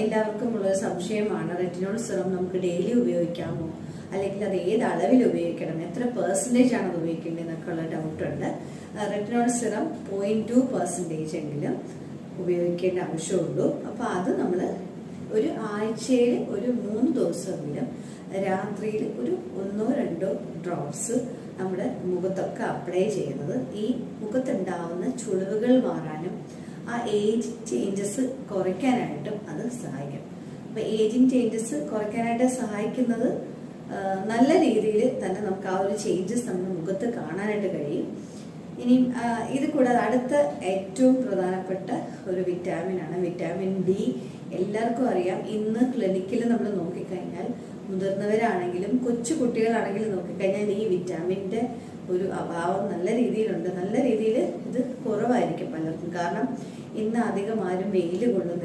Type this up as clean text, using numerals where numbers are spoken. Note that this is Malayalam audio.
എല്ലാവർക്കും ഉള്ളൊരു സംശയമാണ്, റെറ്റിനോൾ സിറം നമുക്ക് ഡെയിലി ഉപയോഗിക്കാമോ, അല്ലെങ്കിൽ അത് ഏത് അളവിൽ ഉപയോഗിക്കണം, എത്ര പെർസെൻറ്റേജ് ആണ് അത് ഉപയോഗിക്കേണ്ടത് എന്നൊക്കെ ഉള്ള ഡൗട്ടുണ്ട്. റെറ്റിനോൾ സിറം 0.2% എങ്കിലും ഉപയോഗിക്കേണ്ട ആവശ്യമുള്ളൂ. അപ്പോൾ അത് നമ്മൾ ഒരു ആഴ്ചയിൽ ഒരു 3 ദിവസമെങ്കിലും രാത്രിയിൽ ഒരു 1-2 ഡ്രോപ്സ് നമ്മുടെ മുഖത്തൊക്കെ അപ്ലൈ ചെയ്യുന്നത് ഈ മുഖത്തുണ്ടാവുന്ന ചുളിവുകൾ മാറാനും ആ ഏജ് ചേഞ്ചസ് കുറയ്ക്കാനായിട്ടും അത് സഹായിക്കും. അപ്പൊ ഏജിങ് ചേഞ്ചസ് കുറയ്ക്കാനായിട്ട് സഹായിക്കുന്നത് നല്ല രീതിയിൽ തന്നെ നമുക്ക് ആ ഒരു ചേഞ്ചസ് നമ്മുടെ മുഖത്ത് കാണാനായിട്ട് കഴിയും. ഇനി ഇത് കൂടാതെ അടുത്ത ഏറ്റവും പ്രധാനപ്പെട്ട ഒരു വിറ്റാമിനാണ് വിറ്റാമിൻ ഡി. എല്ലാവർക്കും അറിയാം, ഇന്ന് ക്ലിനിക്കിൽ നമ്മൾ നോക്കിക്കഴിഞ്ഞാൽ മുതിർന്നവരാണെങ്കിലും കൊച്ചു കുട്ടികളാണെങ്കിലും നോക്കിക്കഴിഞ്ഞാൽ ഈ വിറ്റാമിൻ്റെ ഒരു അഭാവം നല്ല രീതിയിലുണ്ട്. നല്ല രീതിയിൽ ഇത് കുറവായിരിക്കും പലർക്കും. കാരണം ഇന്ന് അധികം ആരും വെയിൽ കൊള്ളുന്നില്ല.